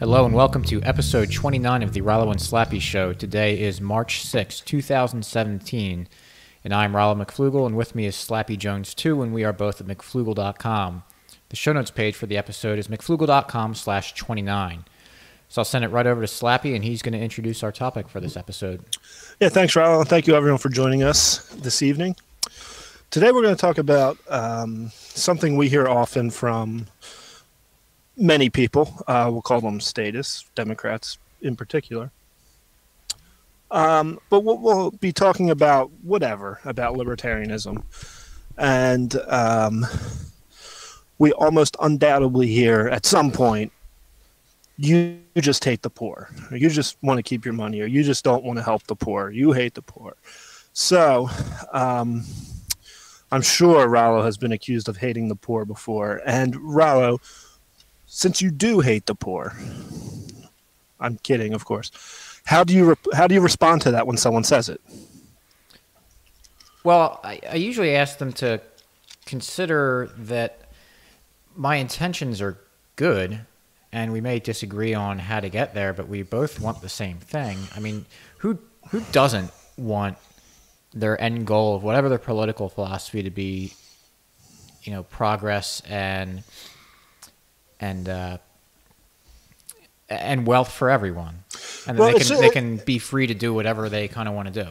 Hello and welcome to episode 29 of the Rollo and Slappy Show. Today is March 6, 2017, and I'm Rollo McFlugel, and with me is Slappy Jones too, and we are both at McFlugel.com. The show notes page for the episode is McFlugel.com/29. So I'll send it right over to Slappy, and he's going to introduce our topic for this episode. Yeah, thanks, Rollo. Thank you, everyone, for joining us this evening. Today we're going to talk about something we hear often from many people. We'll call them statists, Democrats in particular. But we'll be talking about about libertarianism. And we almost undoubtedly hear at some point, you just hate the poor, or you just want to keep your money, or you just don't want to help the poor. You hate the poor. So I'm sure Rollo has been accused of hating the poor before. And Rollo, since you do hate the poor, I'm kidding, of course. How do you respond to that when someone says it? Well, I usually ask them to consider that my intentions are good, and we may disagree on how to get there, but we both want the same thing. I mean, who doesn't want their end goal of whatever their political philosophy to be, progress and wealth for everyone, and then they can be free to do whatever they kind of want to do.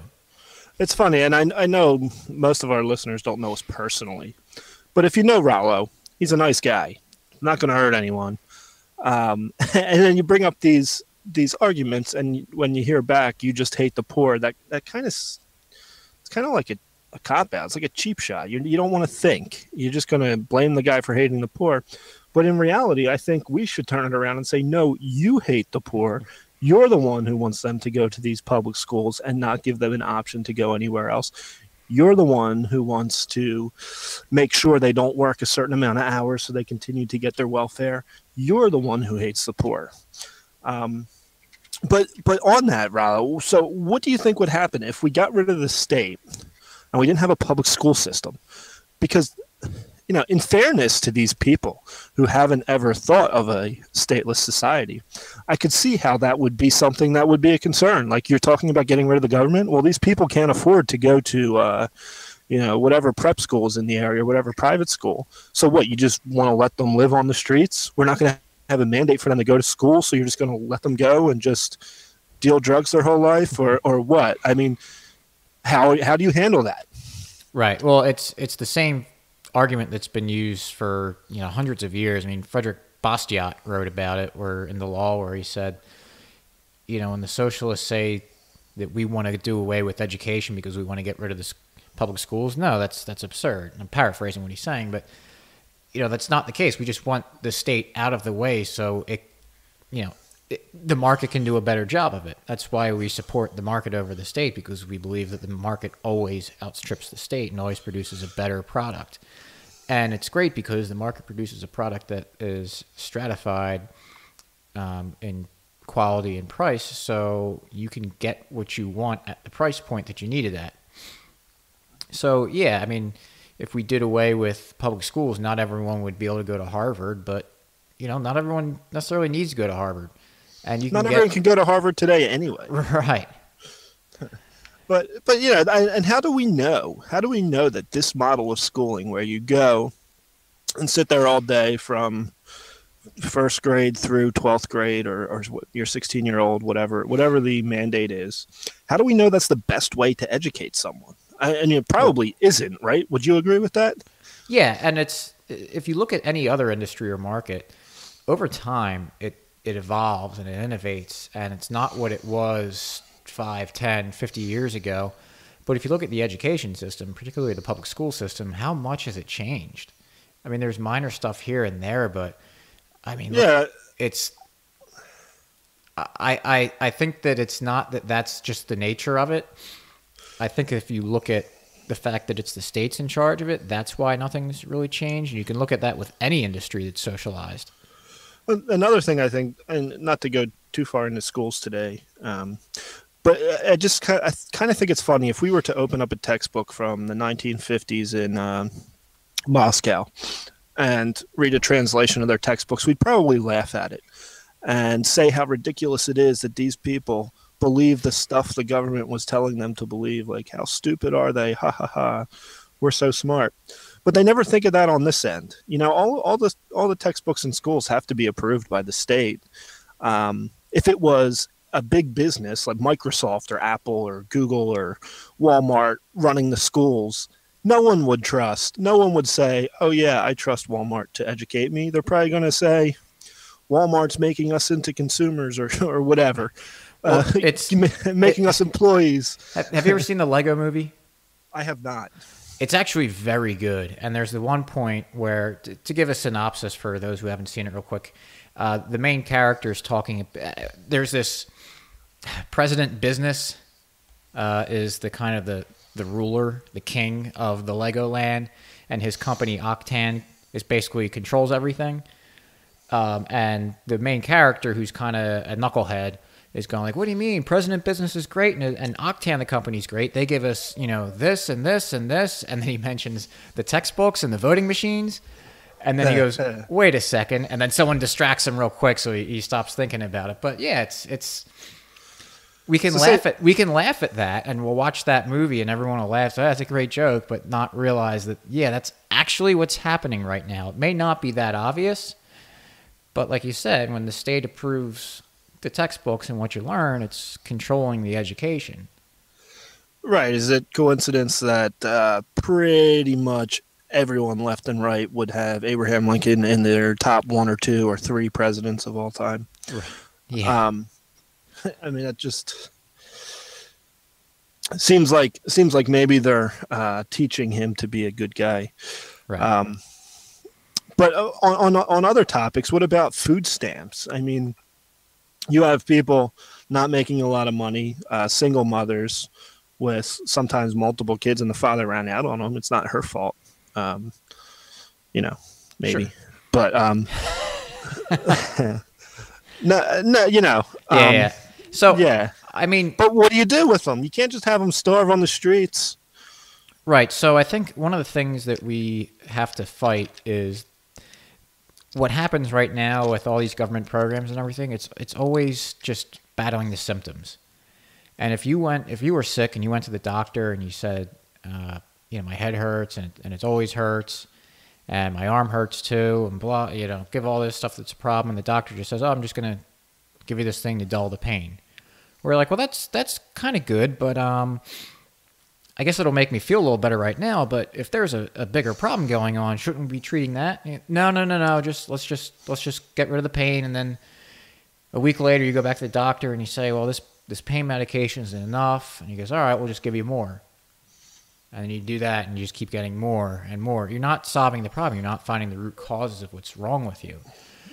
It's funny, and I know most of our listeners don't know us personally, but if you know Rollo, he's a nice guy, not going to hurt anyone. And then you bring up these arguments, and when you hear back, you just hate the poor. That kind of it's kind of like a cop out. It's like a cheap shot. You don't want to think. You're just going to blame the guy for hating the poor. But in reality, I think we should turn it around and say, no, you hate the poor. You're the one who wants them to go to these public schools and not give them an option to go anywhere else. You're the one who wants to make sure they don't work a certain amount of hours so they continue to get their welfare. You're the one who hates the poor. But on that, Rollo, so what do you think would happen if we got rid of the state and we didn't have a public school system? Because in fairness to these people who haven't ever thought of a stateless society, I could see how that would be something that would be a concern. Like you're talking about getting rid of the government. Well, these people can't afford to go to, whatever prep school is in the area, whatever private school. So what, you just want to let them live on the streets? We're not going to have a mandate for them to go to school, so you're just going to let them go and just deal drugs their whole life, or what? I mean, how do you handle that? Right. Well, it's the same argument that's been used for hundreds of years. I mean, Frederick Bastiat wrote about it, where in the law, where he said, when the socialists say that we want to do away with education because we want to get rid of the public schools, no, that's absurd. I'm paraphrasing what he's saying, but that's not the case. We just want the state out of the way so the market can do a better job of it. That's why we support the market over the state, because we believe that the market always outstrips the state and always produces a better product. And it's great because the market produces a product that is stratified in quality and price, so you can get what you want at the price point that you need it at. So, yeah, I mean, if we did away with public schools, not everyone would be able to go to Harvard, but, not everyone necessarily needs to go to Harvard. And not everyone can go to Harvard today anyway. Right. But and how do we know? How do we know that this model of schooling, where you go and sit there all day from first grade through 12th grade, or your 16-year-old, whatever the mandate is, how do we know that's the best way to educate someone? And it probably isn't, right? Would you agree with that? Yeah, and if you look at any other industry or market, over time it evolves and it innovates, and it's not what it was 5, 10, 50 years ago. But if you look at the education system, particularly the public school system, how much has it changed? I mean, there's minor stuff here and there, but I mean, yeah, it's I think that it's not that's just the nature of it. I think if you look at the fact that it's the states in charge of it, that's why nothing's really changed. And you can look at that with any industry that's socialized. Another thing I think, and not to go too far into schools today, but I kind of think it's funny if we were to open up a textbook from the 1950s in Moscow and read a translation of their textbooks, we'd probably laugh at it. and say how ridiculous it is that these people believe the stuff the government was telling them to believe. Like, how stupid are they? Ha ha ha. We're so smart. But they never think of that on this end. You know, all the textbooks in schools have to be approved by the state. If it was a big business like Microsoft or Apple or Google or Walmart running the schools, no one would trust. No one would say, "Oh yeah, I trust Walmart to educate me." They're probably going to say, "Walmart's making us into consumers," or whatever. Well, it's making us employees. Have you ever seen the Lego movie? I have not. It's actually very good. And there's the one point where, to give a synopsis for those who haven't seen it real quick, the main character is talking. There's this President Business is the kind of the ruler, the king of the Legoland, and his company Octan is basically controls everything. And the main character, who's kind of a knucklehead, is going like, "What do you mean? President Business is great, and Octan, the company's great. They give us, you know, this and this and this." And then he mentions the textbooks and the voting machines. And then he goes, "Wait a second." And then someone distracts him real quick, so he stops thinking about it. But yeah, it's we can laugh at that, and we'll watch that movie, and everyone will laugh. So that's a great joke, but not realize that, yeah, that's actually what's happening right now. It may not be that obvious, but like you said, when the state approves the textbooks and what you learn, it's controlling the education. Right. Is it coincidence that pretty much everyone left and right would have Abraham Lincoln in their top 1 or 2 or 3 presidents of all time? Right. Yeah. I mean, that just seems like maybe they're teaching him to be a good guy. Right. But on other topics, what about food stamps? I mean, you have people not making a lot of money, single mothers with sometimes multiple kids, and the father ran out on them. It's not her fault, you know, maybe, sure. But no, you know, yeah. So yeah, I mean, but what do you do with them? You can't just have them starve on the streets. Right. So I think one of the things that we have to fight is what happens right now with all these government programs and everything. It's always just battling the symptoms. And if you were sick and you went to the doctor and you said, you know, my head hurts and it always hurts, and my arm hurts too, and blah, you know, give all this stuff that's a problem, and the doctor just says, "Oh, I'm just gonna give you this thing to dull the pain." We're like, well, that's kind of good, but I guess it'll make me feel a little better right now, but if there's a bigger problem going on, shouldn't we be treating that? No. Let's just get rid of the pain, and then a week later you go back to the doctor and you say, well, this pain medication isn't enough, and he goes, all right, we'll just give you more. And then you do that, and you just keep getting more and more. You're not solving the problem. You're not finding the root causes of what's wrong with you.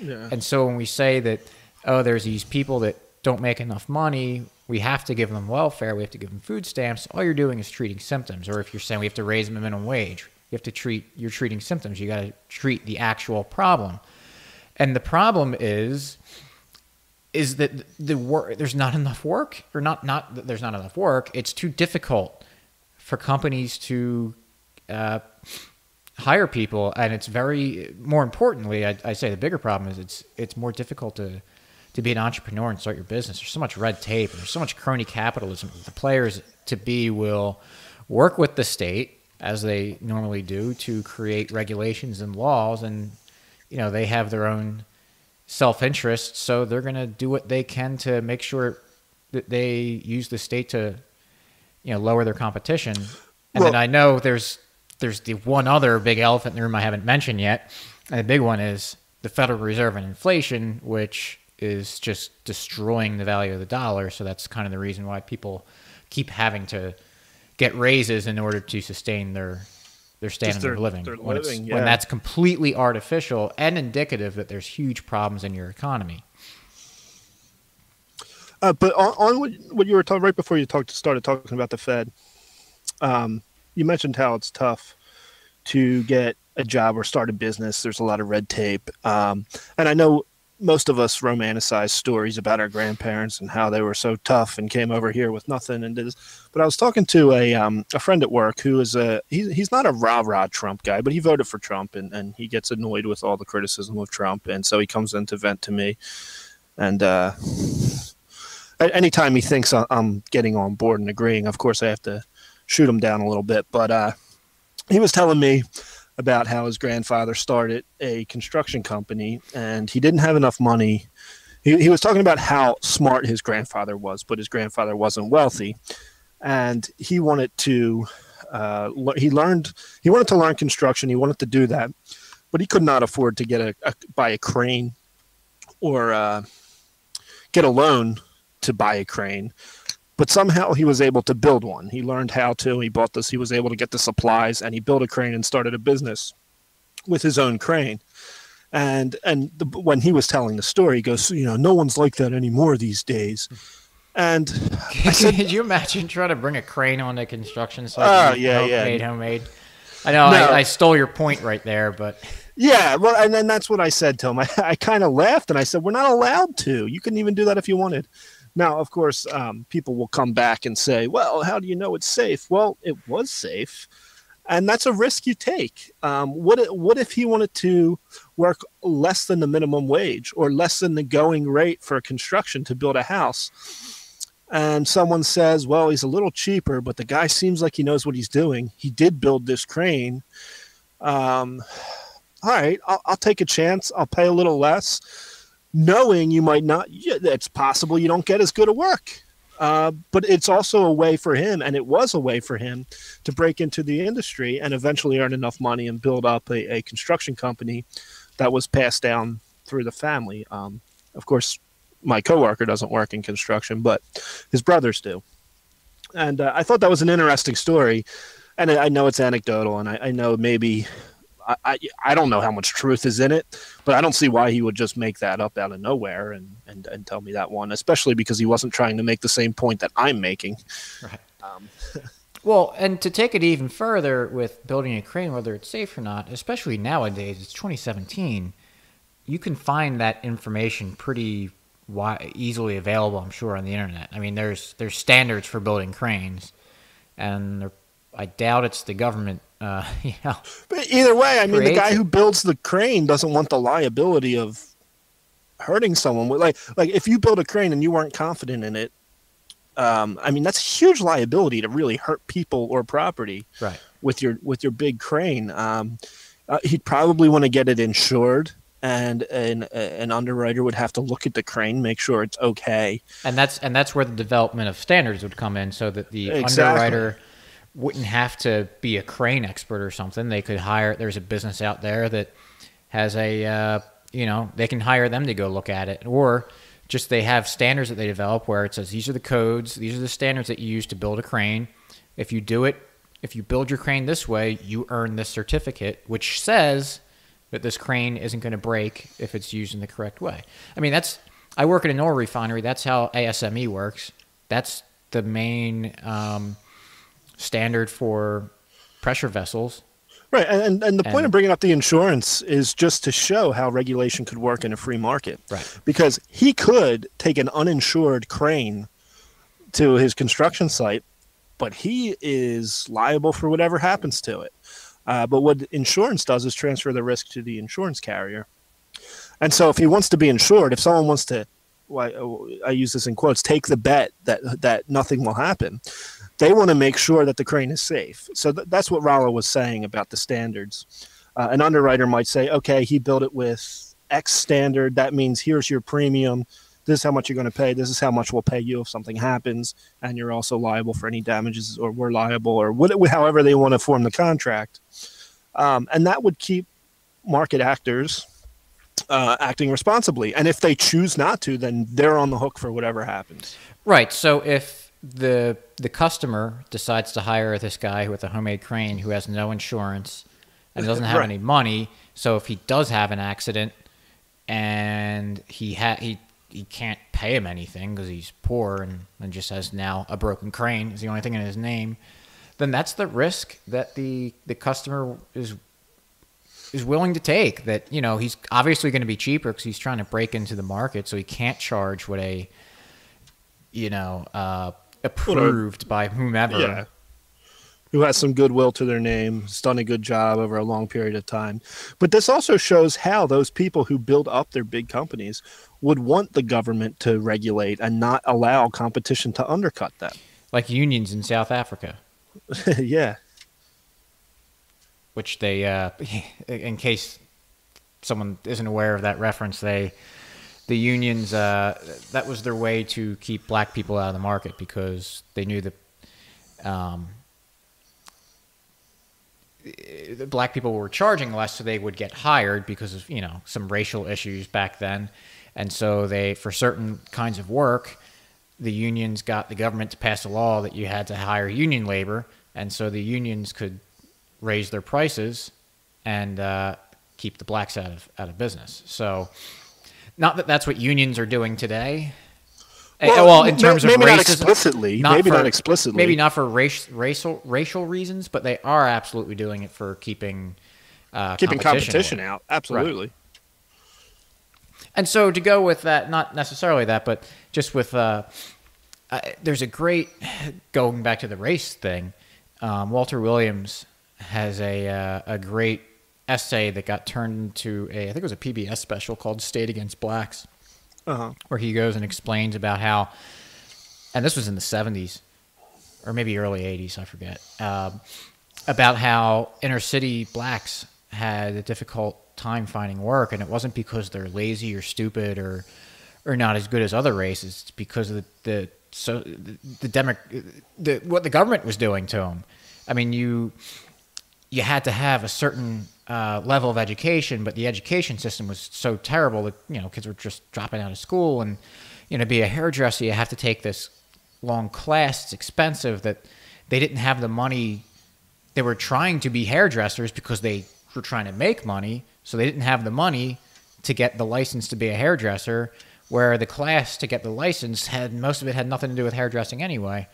Yeah. And so when we say that, oh, there's these people that don't make enough money, we have to give them welfare, we have to give them food stamps, all you're doing is treating symptoms. Or if you're saying we have to raise the minimum wage, you're treating symptoms. You got to treat the actual problem. And the problem is that there's not enough work, or not that there's not enough work. It's too difficult for companies to hire people, and it's more importantly, I say the bigger problem is it's more difficult to be an entrepreneur and start your business. There's so much red tape, and there's so much crony capitalism. The players to be will work with the state, as they normally do, to create regulations and laws, and you know, they have their own self-interest, so they're going to do what they can to make sure that they use the state to, you know, lower their competition. And then I know there's the one other big elephant in the room I haven't mentioned yet, and the big one is the Federal Reserve and inflation, which is just destroying the value of the dollar. So that's kind of the reason why people keep having to get raises in order to sustain their standard of living. When that's completely artificial and indicative that there's huge problems in your economy. But on what you were talking right before you started talking about the Fed, you mentioned how it's tough to get a job or start a business. There's a lot of red tape, and I know most of us romanticize stories about our grandparents and how they were so tough and came over here with nothing and did this. But I was talking to a friend at work who is he's not a rah-rah Trump guy, but he voted for Trump, and he gets annoyed with all the criticism of Trump, and so he comes in to vent to me. And anytime he thinks I'm getting on board and agreeing, of course I have to shoot him down a little bit. But he was telling me about how his grandfather started a construction company and he didn't have enough money. He was talking about how smart his grandfather was, but his grandfather wasn't wealthy. And he wanted to he wanted to learn construction. He wanted to do that, but he could not afford to buy a crane or get a loan to buy a crane. But somehow he was able to build one. He learned how to. He bought this. He was able to get the supplies, and he built a crane and started a business with his own crane. And when he was telling the story, he goes, no one's like that anymore these days. And I said, could you imagine trying to bring a crane on a construction site? Homemade. I know I stole your point right there, but yeah, well, and then that's what I said to him. I kind of laughed and I said, "We're not allowed to. You couldn't even do that if you wanted." Now, of course, people will come back and say, "Well, how do you know it's safe?" Well, it was safe, and that's a risk you take. What if he wanted to work less than the minimum wage or less than the going rate for construction to build a house? And someone says, well, he's a little cheaper, but the guy seems like he knows what he's doing. He did build this crane. All right, I'll take a chance. I'll pay a little less, knowing you might not. It's possible you don't get as good a work. But it's also a way for him, and it was a way for him to break into the industry and eventually earn enough money and build up a construction company that was passed down through the family. Of course, my coworker doesn't work in construction, but his brothers do. And I thought that was an interesting story. And I know it's anecdotal, and I know maybe I don't know how much truth is in it, but I don't see why he would just make that up out of nowhere and tell me that one, especially because he wasn't trying to make the same point that I'm making. Right. Well, and to take it even further with building a crane, whether it's safe or not, especially nowadays, it's 2017, you can find that information pretty easily available, I'm sure, on the internet. I mean, there's standards for building cranes, and I doubt it's the government. But either way, I mean, the guy who builds the crane doesn't want the liability of hurting someone. Like if you build a crane and you weren't confident in it, I mean, that's a huge liability to really hurt people or property. Right. With your big crane. He'd probably want to get it insured. And an underwriter would have to look at the crane, make sure it's okay. And that's where the development of standards would come in, so that the underwriter wouldn't have to be a crane expert or something. They could hire. There's a business out there that has they can hire them to go look at it, or just they have standards that they develop where it says these are the codes, these are the standards that you use to build a crane. If you build your crane this way, you earn this certificate, which says that this crane isn't going to break if it's used in the correct way. I mean, I work at an oil refinery. That's how ASME works. That's the main standard for pressure vessels. Right, and the point of bringing up the insurance is just to show how regulation could work in a free market. Right. Because he could take an uninsured crane to his construction site, but he is liable for whatever happens to it. But what insurance does is transfer the risk to the insurance carrier. And so if he wants to be insured, if someone wants to, I use this in quotes, take the bet that nothing will happen, they want to make sure that the crane is safe. So that's what Rollo was saying about the standards. An underwriter might say, okay, he built it with X standard. That means here's your premium. This is how much you're going to pay. This is how much we'll pay you if something happens. And you're also liable for any damages, or we're liable, or however they want to form the contract. And that would keep market actors acting responsibly. And if they choose not to, then they're on the hook for whatever happens. Right. So if the customer decides to hire this guy with a homemade crane who has no insurance and doesn't have any money, so if he does have an accident and he can't pay him anything because he's poor and just has now a broken crane is the only thing in his name, then that's the risk that the customer is willing to take. That, he's obviously going to be cheaper because he's trying to break into the market, so he can't charge what approved by whomever. Yeah. who has some goodwill to their name, has done a good job over a long period of time. But this also shows how those people who build up their big companies would want the government to regulate and not allow competition to undercut them. Like unions in South Africa, Yeah. which they, in case someone isn't aware of that reference, the unions, that was their way to keep black people out of the market because they knew that the black people were charging less, so they would get hired because of, you know, some racial issues back then. And so they, for certain kinds of work, the unions got the government to pass a law that you had to hire union labor, and so the unions could raise their prices and keep the blacks out of business. So, not that that's what unions are doing today. Well, in terms of maybe racism, not explicitly, not explicitly, maybe not for racial reasons, but they are absolutely doing it for keeping competition out. Absolutely. Right. And so to go with that, not necessarily that, but just with there's a great, going back to the race thing. Walter Williams has a great essay that got turned into I think it was a PBS special called "State Against Blacks." Where he goes and explains about how, and this was in the 70s, or maybe early 80s, I forget, about how inner city blacks had a difficult time finding work, and it wasn't because they're lazy or stupid or not as good as other races. It's because of what the government was doing to them. I mean, you had to have a certain level of education, but the education system was so terrible that, you know, kids were just dropping out of school. And, you know, to be a hairdresser, you have to take this long class. It's expensive. That they didn't have the money. They were trying to be hairdressers because they were trying to make money, so they didn't have the money to get the license to be a hairdresser, where the class to get the license most of it had nothing to do with hairdressing anyway.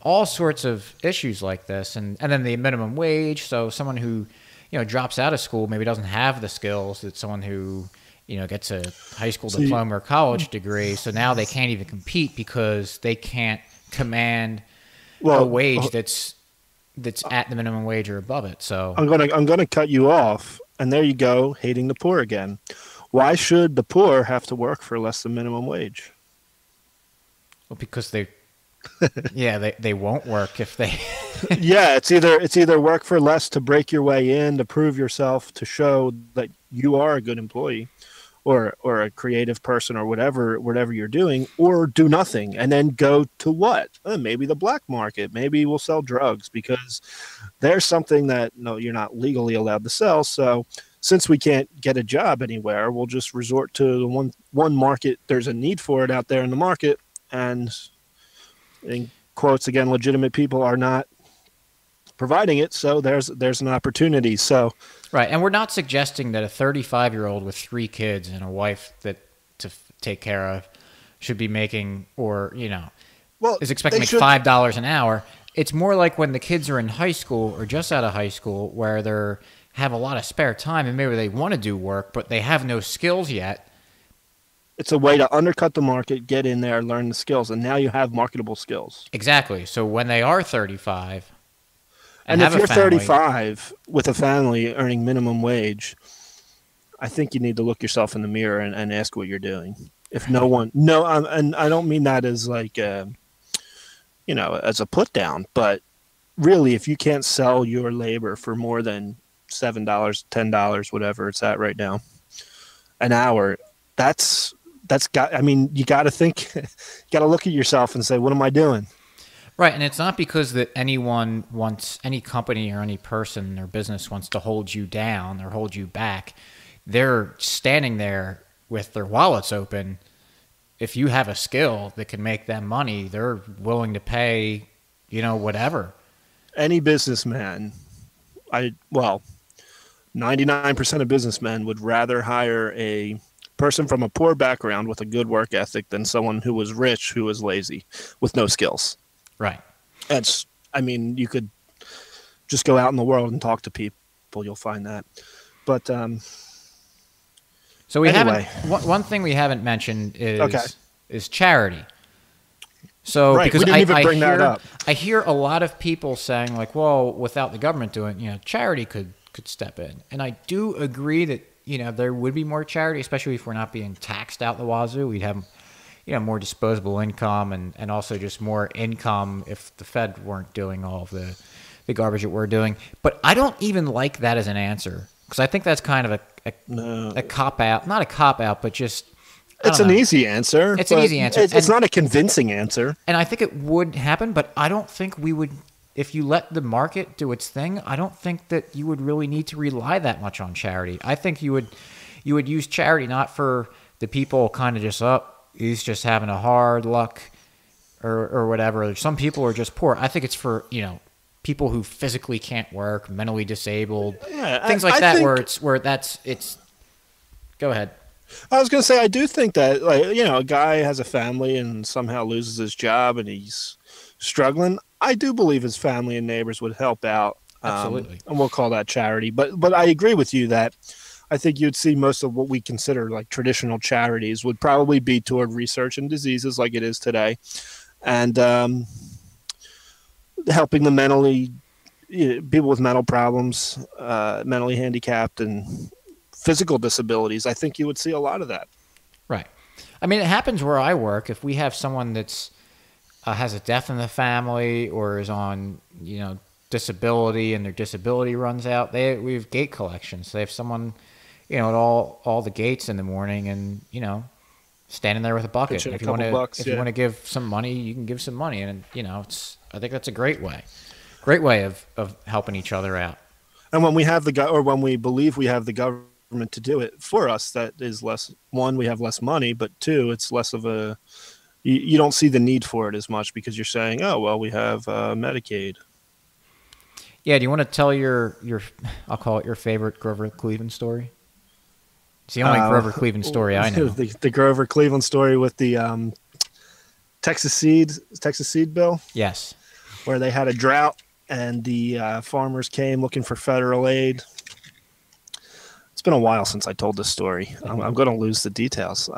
All sorts of issues like this. And then the minimum wage. So someone who, you know, drops out of school maybe doesn't have the skills that someone who, you know, gets a high school diploma or college degree. So now they can't even compete because they can't command a wage that's at the minimum wage or above it. So I'm gonna cut you off, and there you go, hating the poor again. Why should the poor have to work for less than minimum wage? Well, because they won't work if they Yeah, it's either work for less to break your way in, to prove yourself, to show that you are a good employee or a creative person or whatever you're doing, or do nothing and then go to what? Maybe the black market. Maybe we'll sell drugs because there's something that you're not legally allowed to sell. So since we can't get a job anywhere, we'll just resort to the one market. There's a need for it out there in the market, and in quotes again, legitimate people are not providing it, so there's an opportunity. So right, and we're not suggesting that a 35-year-old with 3 kids and a wife to take care of should be making, or, you know, is expecting to make $5 an hour. It's more like when the kids are in high school or just out of high school, where they have a lot of spare time and maybe they want to do work, but they have no skills yet. It's a way to undercut the market, get in there, learn the skills, and now you have marketable skills. Exactly. So when they are 35, and if you're 35 with a family earning minimum wage, I think you need to look yourself in the mirror and ask what you're doing. If and I don't mean that as like, as a put down, but really, if you can't sell your labor for more than $7, $10, whatever it's at right now, an hour, you got to think, you got to look at yourself and say, what am I doing? Right, and it's not because that any company or any person or business wants to hold you down or hold you back. They're standing there with their wallets open. If you have a skill that can make them money, they're willing to pay, whatever. Any businessman, 99% of businessmen would rather hire a person from a poor background with a good work ethic than someone who was rich, who was lazy, with no skills. Right. You could just go out in the world and talk to people. You'll find that. But so we anyway. haven't. One thing we haven't mentioned is charity. So Right. because We didn't even bring that up. I hear a lot of people saying like, well, without the government doing, charity could step in, and I do agree that there would be more charity, especially if we're not being taxed out the wazoo. We'd have more disposable income and also just more income if the Fed weren't doing all of the garbage that we're doing. But I don't even like that as an answer because I think that's kind of a cop out, not a cop out, but just. It's an easy answer. It's an easy answer. It's not a convincing answer. And I think it would happen, but I don't think we would, if you let the market do its thing, I don't think that you would really need to rely that much on charity. I think you would use charity not for the people kind of just he's just having a hard luck or whatever. Some people are just poor. I think it's for, people who physically can't work, mentally disabled, things like that, it's go ahead. I was going to say, I do think that, a guy has a family and somehow loses his job and he's struggling. I do believe his family and neighbors would help out. Absolutely. And we'll call that charity. But I agree with you that I think you'd see most of what we consider like traditional charities would probably be toward research and diseases like it is today. And helping the people with mental problems, mentally handicapped and physical disabilities. I think you would see a lot of that. Right. I mean, it happens where I work. If we have someone that's has a death in the family or is on, disability and their disability runs out, we have gate collections. They have someone, at all the gates in the morning and, standing there with a bucket. If you want to give some money, you can give some money. And, I think that's a great way of helping each other out. And when we have when we believe we have the government to do it for us, that is less. One, we have less money, but two, it's less of a. You don't see the need for it as much because you're saying, "Oh, well, we have Medicaid." Yeah. Do you want to tell your I'll call it your favorite Grover Cleveland story? It's the only Grover Cleveland story I know. The Grover Cleveland story with the Texas seed bill. Yes. Where they had a drought and the farmers came looking for federal aid. It's been a while since I told this story. I'm going to lose the details.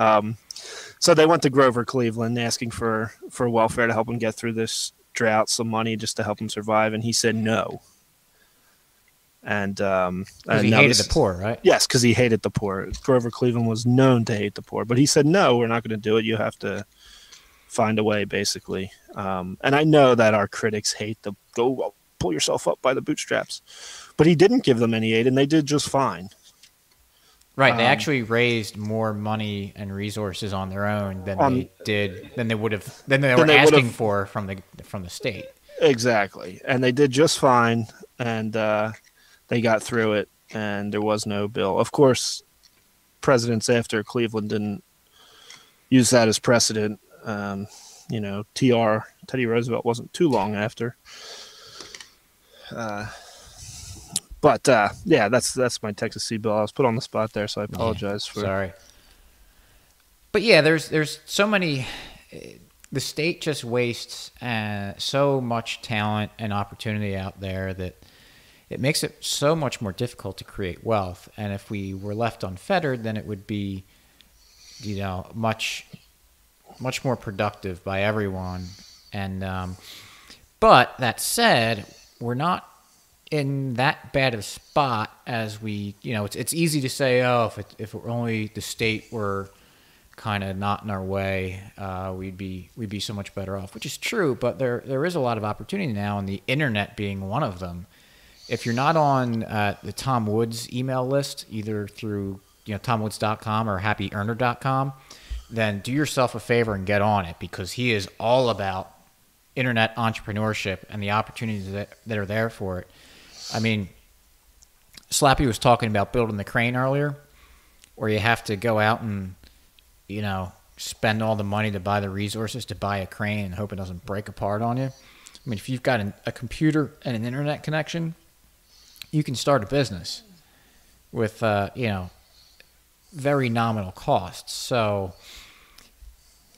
So they went to Grover Cleveland asking for welfare to help them get through this drought, some money just to help them survive, and he said no. And he hated the poor, right? Yes, because he hated the poor. Grover Cleveland was known to hate the poor, but he said no, we're not going to do it. You have to find a way, basically. And I know that our critics hate go pull yourself up by the bootstraps, but he didn't give them any aid, and they did just fine. Right, they actually raised more money and resources on their own than they were asking for from the state. Exactly, and they did just fine, and they got through it, and there was no bill. Of course, presidents after Cleveland didn't use that as precedent. Teddy Roosevelt wasn't too long after. But that's my Texas seed bill. I was put on the spot there, so I apologize for. Sorry. But yeah, there's so many. The state just wastes so much talent and opportunity out there that it makes it so much more difficult to create wealth. And if we were left unfettered, then it would be, much more productive by everyone. And but that said, we're not in that bad of a spot as we, it's easy to say, if only the state were kind of not in our way, we'd be so much better off, which is true. But there is a lot of opportunity now, and the internet being one of them. If you're not on the Tom Woods email list, either through TomWoods.com or HappyEarner.com, then do yourself a favor and get on it, because he is all about internet entrepreneurship and the opportunities that are there for it. I mean, Slappy was talking about building the crane earlier, where you have to go out and, spend all the money to buy the resources to buy a crane and hope it doesn't break apart on you. I mean, if you've got a computer and an internet connection, you can start a business with, very nominal costs. So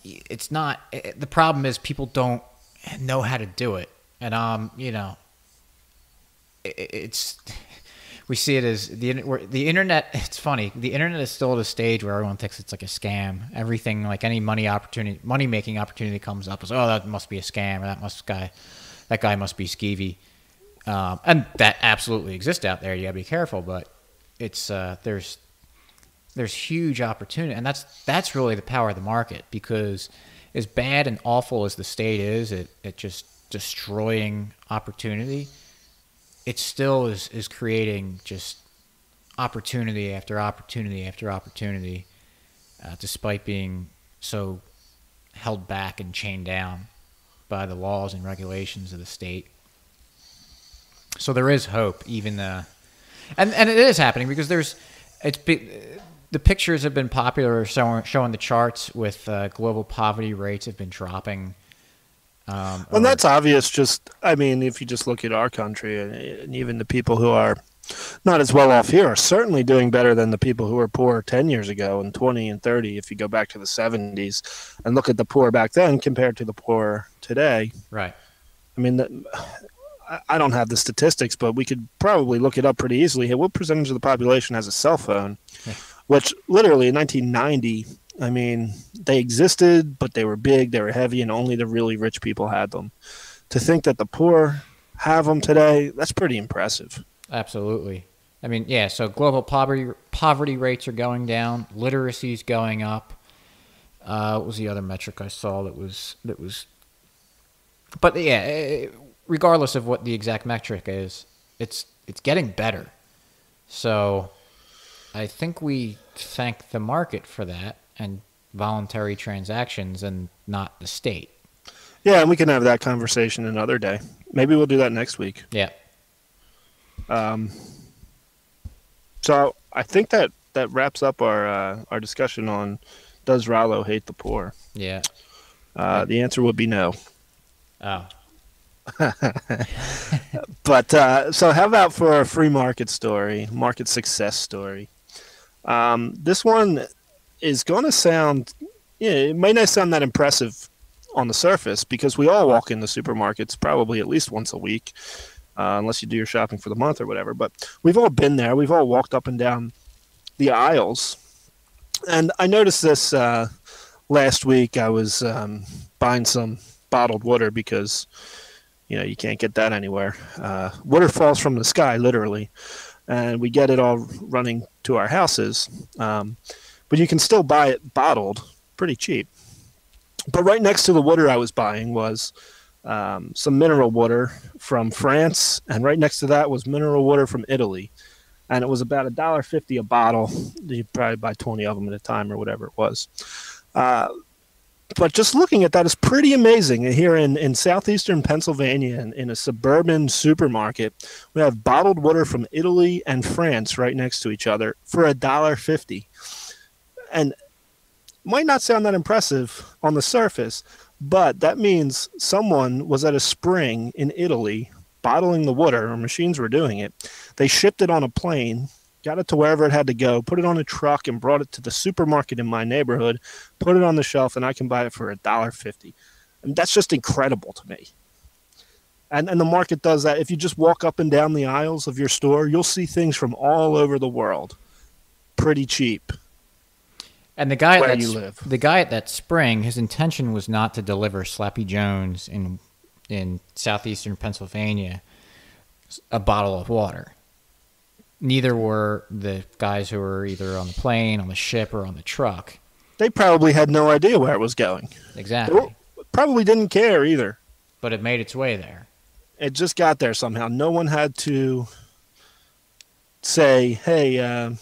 it's not, the problem is people don't know how to do it. And, it's, we see it as the internet. It's funny. The internet is still at a stage where everyone thinks it's like a scam. Everything, like any money making opportunity comes up is, oh, that must be a scam, or that guy must be skeevy. And that absolutely exists out there. You gotta be careful, but it's there's huge opportunity, and that's really the power of the market, because as bad and awful as the state is at just destroying opportunity, it still is creating just opportunity after opportunity after opportunity, despite being so held back and chained down by the laws and regulations of the state. So there is hope, even and it is happening, because the pictures have been popular showing the charts with global poverty rates have been dropping. And that's obvious. If you just look at our country, and even the people who are not as well off here are certainly doing better than the people who were poor 10 years ago, and 20 and 30. If you go back to the 70s and look at the poor back then compared to the poor today. Right. I mean, I don't have the statistics, but we could probably look it up pretty easily. What percentage of the population has a cell phone? Yeah. Which literally in 1990, I mean, they existed, but they were big, they were heavy, and only the really rich people had them. To think that the poor have them today, that's pretty impressive. Absolutely. I mean, yeah, so global poverty rates are going down, literacy's going up. What was the other metric I saw that was but yeah, regardless of what the exact metric is, it's getting better. So I think we thank the market for that, and voluntary transactions, and not the state. Yeah, and we can have that conversation another day. Maybe we'll do that next week. Yeah. So I think that wraps up our discussion on, does Rollo hate the poor? Yeah. The answer would be no. Oh. But so how about for a free market story, market success story? This one is going to sound, it may not sound that impressive on the surface, because we all walk in the supermarkets probably at least once a week, unless you do your shopping for the month or whatever. But we've all been there. We've all walked up and down the aisles. And I noticed this last week. I was buying some bottled water because, you can't get that anywhere. Water falls from the sky, literally. And we get it all running to our houses. But you can still buy it bottled pretty cheap. But right next to the water I was buying was some mineral water from France, and right next to that was mineral water from Italy. And it was about $1.50 a bottle. You probably buy 20 of them at a time or whatever it was. But just looking at that is pretty amazing. Here in southeastern Pennsylvania, in a suburban supermarket, we have bottled water from Italy and France right next to each other for $1.50. And might not sound that impressive on the surface, but that means someone was at a spring in Italy bottling the water, or machines were doing it. They shipped it on a plane, got it to wherever it had to go, put it on a truck, and brought it to the supermarket in my neighborhood, put it on the shelf, and I can buy it for $1.50. And that's just incredible to me. And the market does that. If you just walk up and down the aisles of your store, you'll see things from all over the world pretty cheap. And the guy at that spring, his intention was not to deliver Slappy Jones in southeastern Pennsylvania a bottle of water. Neither were the guys who were either on the plane, on the ship, or on the truck. They probably had no idea where it was going. Exactly. They probably didn't care either. But it made its way there. It just got there somehow. No one had to say, hey,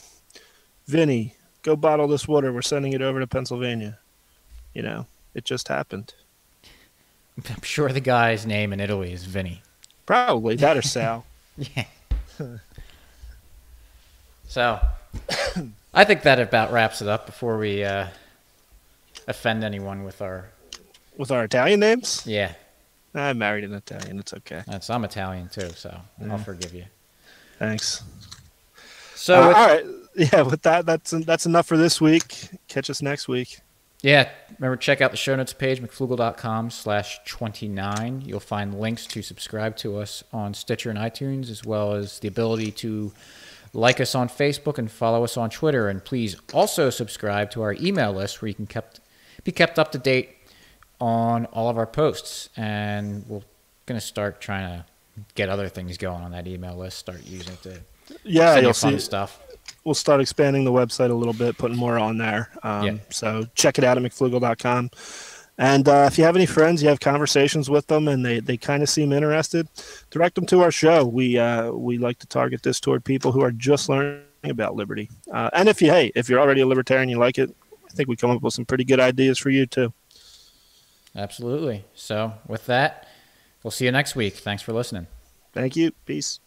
Vinny, go bottle this water. We're sending it over to Pennsylvania. It just happened. I'm sure the guy's name in Italy is Vinny. Probably. That or Sal. Yeah. So, I think that about wraps it up before we offend anyone with our Italian names. Yeah, I married an Italian. It's okay. I'm Italian too, so I'll forgive you. Thanks. So, all right, yeah. With that's enough for this week. Catch us next week. Yeah, remember, check out the show notes page, mcflugel.com/29. You'll find links to subscribe to us on Stitcher and iTunes, as well as the ability to Like us on Facebook and follow us on Twitter. And please also subscribe to our email list where you can be kept up to date on all of our posts. And we're going to start trying to get other things going on that email list, start using it to send you fun stuff. We'll start expanding the website a little bit, putting more on there. So check it out at McFlugel.com. And if you have any friends, you have conversations with them, and they kind of seem interested, direct them to our show. We like to target this toward people who are just learning about liberty. And if you're already a libertarian, you like it, I think we come up with some pretty good ideas for you too. Absolutely. So with that, we'll see you next week. Thanks for listening. Thank you. Peace.